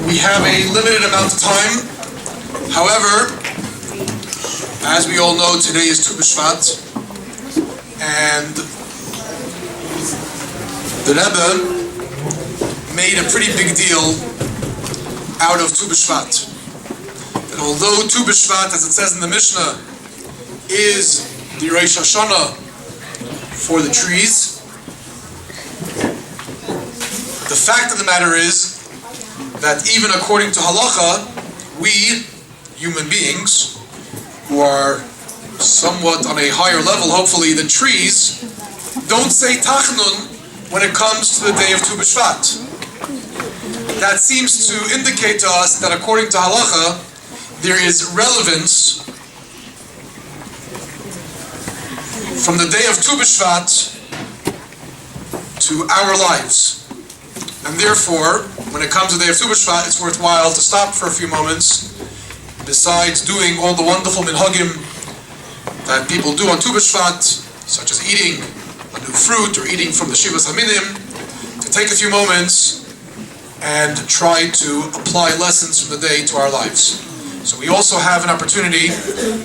We have a limited amount of time. However, as we all know, today is Tu B'Shvat, and the Rebbe made a pretty big deal out of Tu B'Shvat. And although Tu B'Shvat, as it says in the Mishnah, is the Rosh Hashanah for the trees, the fact of the matter is that even according to halacha, we, human beings, who are somewhat on a higher level, hopefully, than trees, don't say Tachnun when it comes to the day of Tu B'Shvat. That seems to indicate to us that according to halacha, there is relevance from the day of Tu B'Shvat to our lives. And therefore, when it comes to the day of Tu B'Shvat, it's worthwhile to stop for a few moments, besides doing all the wonderful minhagim that people do on Tu B'Shvat, such as eating a new fruit or eating from the Shivas Haminim, to take a few moments and try to apply lessons from the day to our lives. So we also have an opportunity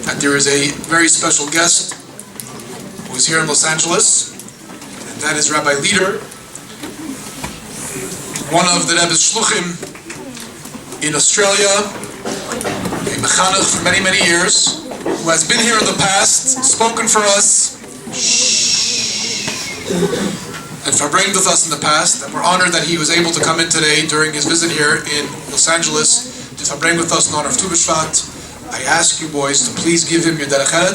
that there is a very special guest who is here in Los Angeles, and that is Rabbi Lieder, one of the Rebbe's Shluchim in Australia, a mechanech for many, many years, who has been here in the past, spoken for us, and farbrengt with us in the past, and we're honored that he was able to come in today during his visit here in Los Angeles to farbrengt with us in honor of Tu B'Shvat. I ask you boys to please give him your educator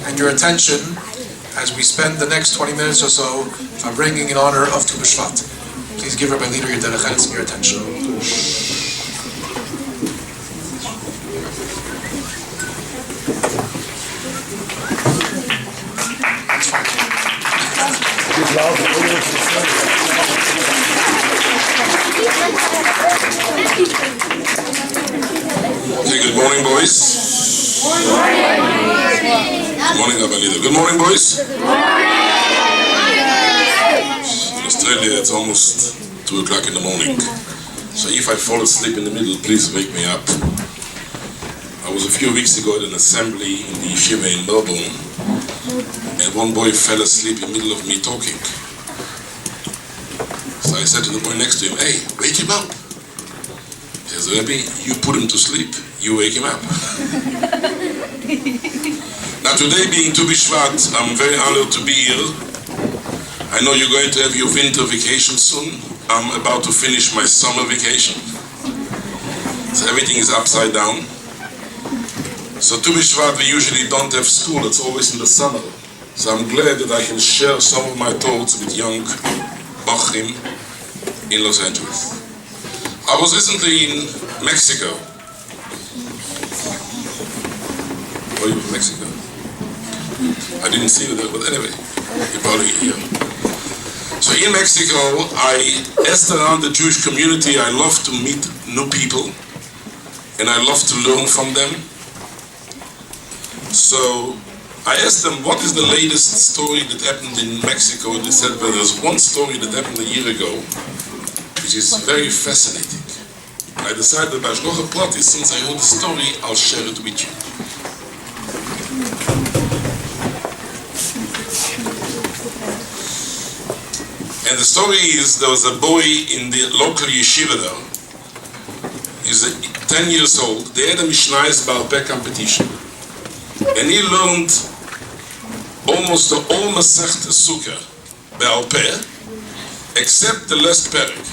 and your attention as we spend the next 20 minutes or so farbrenting in honor of Tu B'Shvat. Please give Rabbi Lieder your educator and your attention. Okay, good morning, boys. Good morning, Rabbi Lieder. Good morning, boys. In Australia, it's almost 2 o'clock in the morning. So if I fall asleep in the middle, please wake me up. I was a few weeks ago at an assembly in the yeshiva in Melbourne, and one boy fell asleep in the middle of me talking. So I said to the boy next to him, "Hey, wake him up." He says, "Rebbe, you put him to sleep, you wake him up." Now today being Tu B'Shvat, I'm very honored to be here. I know you're going to have your winter vacation soon. I'm about to finish my summer vacation. So everything is upside down. So Tu B'Shvat, we usually don't have school, it's always in the summer. So I'm glad that I can share some of my thoughts with young Bachrim in Los Angeles. I was recently in Mexico. Were you from Mexico? I didn't see you there, but anyway, you're probably here. So in Mexico, I asked around the Jewish community. I love to meet new people, and I love to learn from them. So I asked them, what is the latest story that happened in Mexico? And they said, well, there's one story that happened a year ago, which is very fascinating. I decided by Shlocha Prati, since I heard the story, I'll share it with you. And the story is, there was a boy in the local yeshiva there. He's 10 years old. They had a Mishnayos Baal Peh competition. And he learned almost the whole Masechta Sukkah Baal Peh, except the last parak.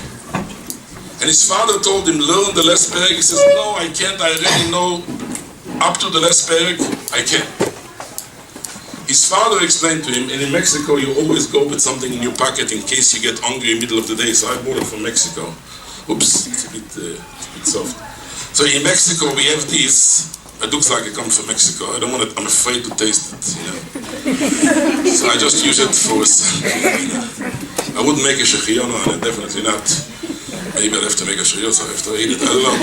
And his father told him, learn the last parak. He says, no, I can't. I already know up to the last parak. I can't. His father explained to him, and in Mexico you always go with something in your pocket in case you get hungry in the middle of the day. So I bought it from Mexico. Oops, it's a bit soft. So in Mexico we have this. It looks like it comes from Mexico. I don't want it. I'm afraid to taste it, you know. So I just use it for. I wouldn't make a shechiona on it, definitely not. Maybe I'll have to make a shechiona after I eat it. I don't know,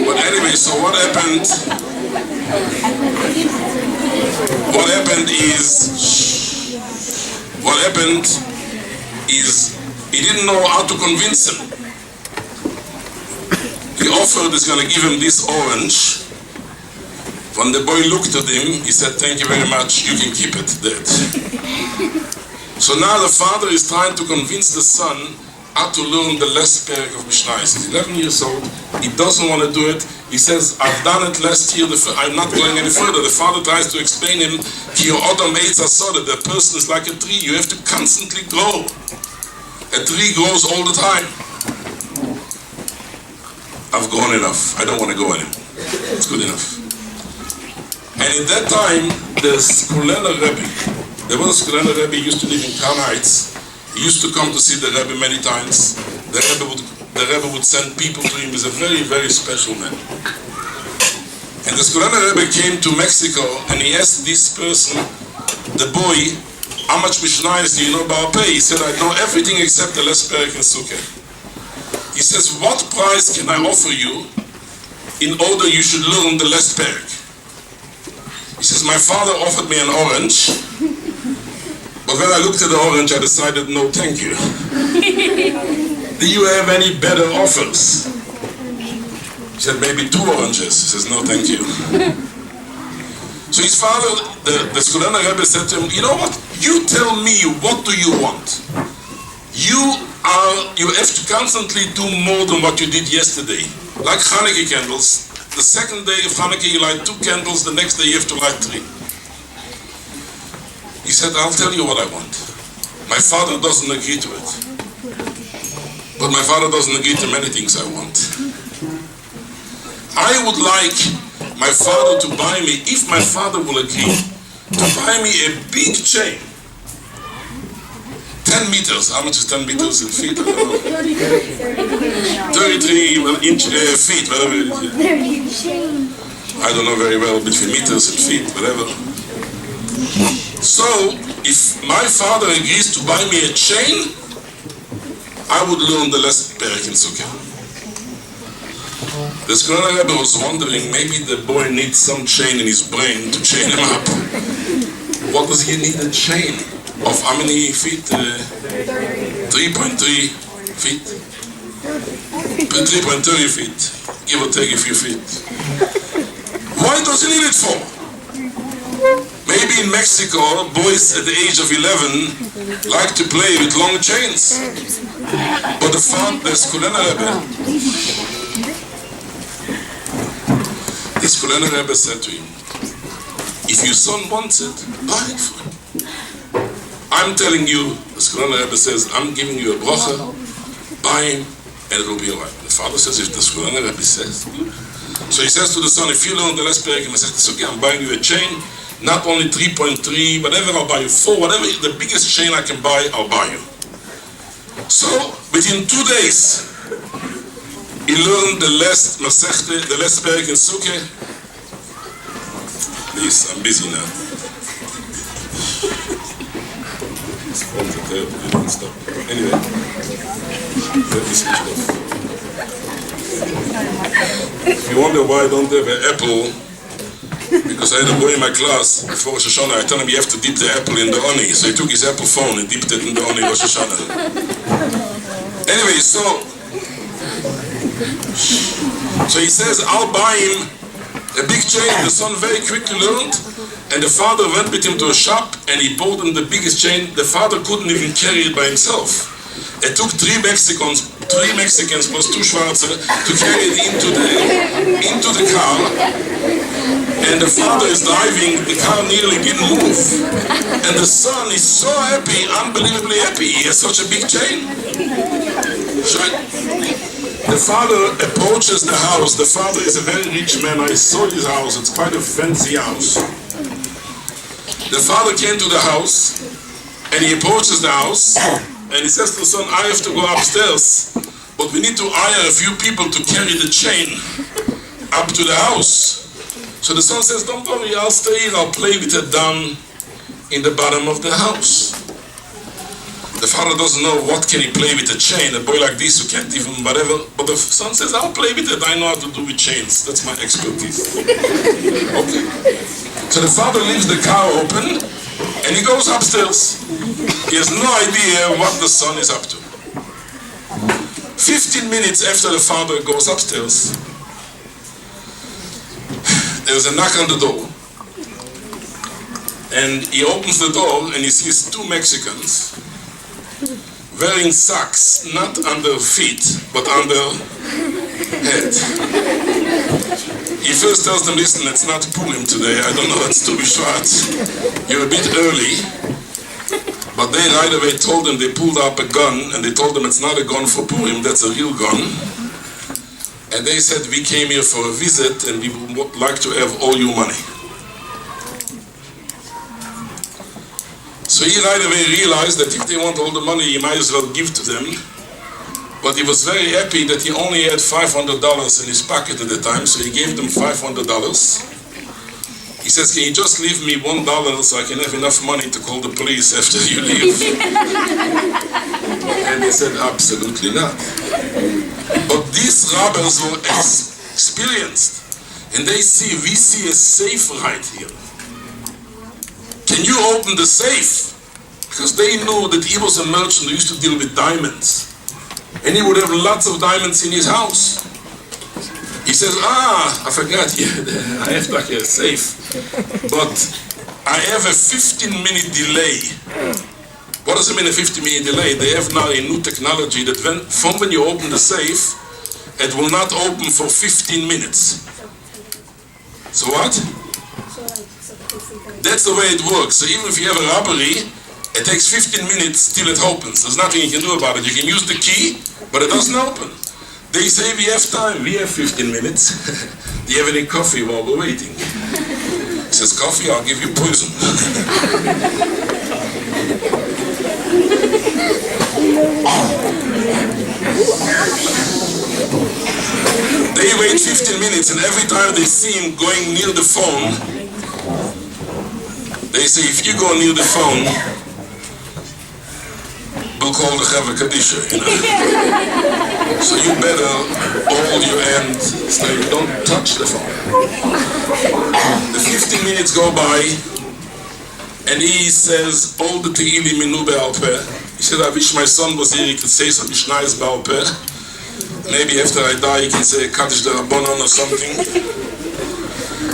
but anyway. So what happened? What happened is He didn't know how to convince him. He offered he's going to give him this orange. When the boy looked at him, he said, "Thank you very much, you can keep it, Dad." So now the father is trying to convince the son how to learn the last parak of Mishnah. He's 11 years old, he doesn't want to do it. He says, "I've done it last year, I'm not going any further." The father tries to explain him, the person is like a tree, you have to constantly grow. A tree grows all the time. I've grown enough, I don't want to go anymore. It's good enough. And at that time, the Skolena Rebbe, there was a Skolena Rebbe, used to live in Crown Heights. He used to come to see the Rebbe many times. The Rebbe would send people to him. He's a very, very special man. And the Skolena Rebbe came to Mexico and he asked this person, the boy, "How much Mishnayos do you know about pay?" He said, "I know everything except the last parak in Sukkah." He says, "What price can I offer you in order you should learn the last parak?" He says, "My father offered me an orange, but when I looked at the orange, I decided, no, thank you." "Do you have any better offers?" He said, "Maybe 2 oranges." He says, "No, thank you." So his father, the Skolena Rebbe, said to him, "You know what? You tell me, what do you want? You have to constantly do more than what you did yesterday. Like Hanukkah candles. The second day of Hanukkah you light 2 candles, the next day you have to light 3. He said, "I'll tell you what I want. My father doesn't agree to it. But my father doesn't agree to many things I want. I would like my father to buy me, if my father will agree, to buy me a big chain. 10 meters. How much is 10 meters in feet? I don't know. 33 feet, whatever it is. I don't know very well between meters and feet, whatever. So, if my father agrees to buy me a chain, I would learn the last parak in Sukkah." The Skolena Rebbe was wondering, maybe the boy needs some chain in his brain to chain him up. What does he need a chain? Of how many feet? 3.3 feet? 3.30 feet, give or take a few feet. Why does he need it for? Maybe in Mexico, boys at the age of 11 like to play with long chains. But the Skolena Rebbe said to him, "If your son wants it, buy it for him. I'm telling you," the Skolena Rebbe says, "I'm giving you a bracha, buy him, and it will be alright." The father says, "If the Skolena Rebbe says." So he says to the son, "If you learn the last parak in Masechet, I'm buying you a chain, not only 3.3, whatever, I'll buy you 4, whatever, the biggest chain I can buy, I'll buy you." So, within 2 days, he learned the last Masechet, the last parak in Sukkah. Please, I'm busy now. Anyway, let me switch it off. If you wonder why I don't have an apple, because I had a boy in my class before Rosh Hashanah, I told him you have to dip the apple in the honey. So he took his Apple phone and dipped it in the honey Rosh Hashanah. Anyway, so he says, "I'll buy him a big chain." The son very quickly learned, and the father went with him to a shop and he bought him the biggest chain. The father couldn't even carry it by himself. It took 3 Mexicans plus 2 Schwarze to carry it into the car. And the father is driving, the car nearly didn't move. And the son is so happy, unbelievably happy. He has such a big chain. The father approaches the house. The father is a very rich man. I saw his house. It's quite a fancy house. The father came to the house and he approaches the house and he says to the son, "I have to go upstairs, but we need to hire a few people to carry the chain up to the house." So the son says, "Don't worry, I'll stay here, I'll play with it down in the bottom of the house." The father doesn't know what can he play with a chain, a boy like this who can't even whatever, but the son says, "I'll play with it, I know how to do with chains, that's my expertise." Okay. So the father leaves the car open and he goes upstairs. He has no idea what the son is up to. 15 minutes after the father goes upstairs, there's a knock on the door. And he opens the door and he sees two Mexicans wearing socks, not on their feet, but on their head. He first tells them, listen, it's not Purim today, I don't know, it's Tu B'Shvat. You're a bit early. But they right away told him, they pulled up a gun, and they told him it's not a gun for Purim, that's a real gun. And they said, we came here for a visit, and we would like to have all your money. So he right away realized that if they want all the money, he might as well give to them. But he was very happy that he only had $500 in his pocket at the time, so he gave them $500. He says, can you just leave me $1 so I can have enough money to call the police after you leave? And they said, absolutely not. But these robbers were experienced, and we see a safe right here. Can you open the safe? Because they knew that he was a merchant who used to deal with diamonds. And he would have lots of diamonds in his house. He says, I forgot, I have like a safe. But I have a 15-minute delay. What does it mean, a 15-minute delay? They have now a new technology that from when you open the safe, it will not open for 15 minutes. So what? That's the way it works. So even if you have a robbery, it takes 15 minutes till it opens. There's nothing you can do about it. You can use the key, but it doesn't open. They say we have time. We have 15 minutes. Do you have any coffee while we're waiting? He says, coffee? I'll give you poison. They wait 15 minutes, and every time they see him going near the phone, they say, if you go near the phone, we'll call the Rebbe Kadisha, So you better hold your hand straight, don't touch the phone. The 15 minutes go by, and he says, all the Tehillim minu be'al peh. He said, I wish my son was here, he could say some Mishnayos be'al peh. Maybe after I die, he can say a Kaddish D'Rabbanan or something.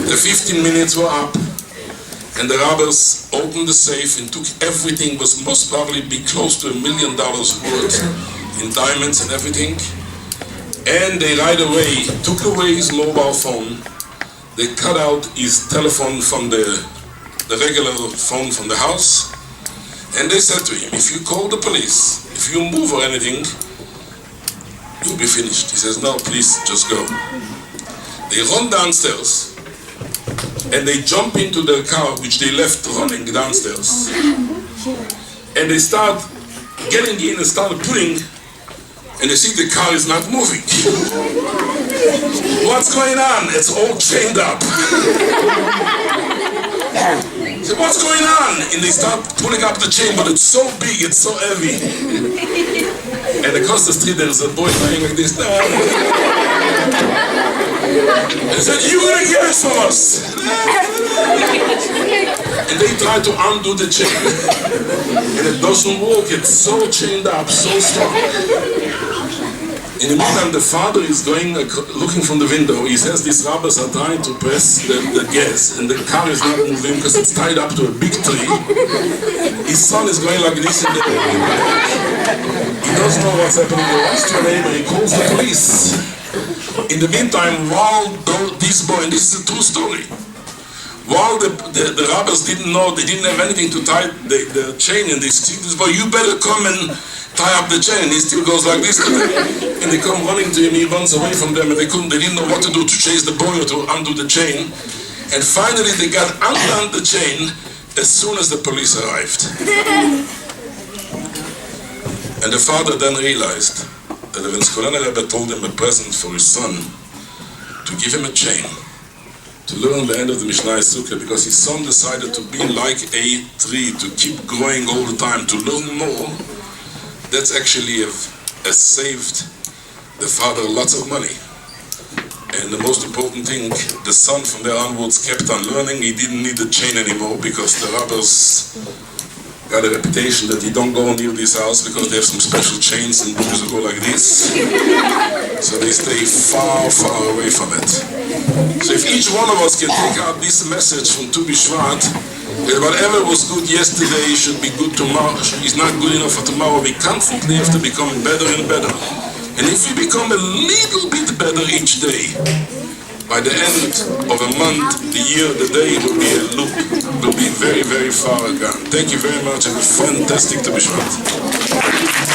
The 15 minutes were up. And the robbers opened the safe and took everything, was most probably be close to $1 million worth in diamonds and everything. And they right away took away his mobile phone. They cut out his telephone from the regular phone from the house. And they said to him, if you call the police, if you move or anything, you'll be finished. He says, no, please, just go. They run downstairs. And they jump into their car, which they left running downstairs. And they start getting in and start pulling, and they see the car is not moving. What's going on? It's all chained up. So what's going on? And they start pulling up the chain, but it's so big, it's so heavy. And across the street there's a boy lying like this. They said, you're gonna get it for us. And they try to undo the chain. And it doesn't work. It's so chained up, so strong. In the meantime, the father is going, looking from the window. He says these robbers are trying to press the gas, and the car is not moving because it's tied up to a big tree. His son is going like this in the back. He doesn't know what's happening. He runs to a neighbor. He calls the police. In the meantime, while this boy, and this is a true story, while the robbers didn't know, they didn't have anything to tie the chain, and they see this boy, you better come and tie up the chain. He still goes like this to them. And they come running to him, he runs away from them, and they didn't know what to do to chase the boy or to undo the chain. And finally they got undone the chain as soon as the police arrived. And the father then realized that when Rebbe told him a present for his son, to give him a chain, to learn the end of the Mishnah Sukkah, because his son decided to be like a tree, to keep growing all the time, to learn more, that's actually has saved the father lots of money. And the most important thing, the son from there onwards kept on learning. He didn't need the chain anymore because the robbers got a reputation that you don't go near this house because they have some special chains and doors that go like this. So they stay far, far away from it. So if each one of us can take out this message from Tu B'Shvat, that whatever was good yesterday should be good tomorrow, is not good enough for tomorrow, we constantly have to become better and better. And if we become a little bit better each day, by the end of a month, the year, the day will be a loop, will be very, very far gone. Thank you very much. Have a fantastic Tu B'Shvat.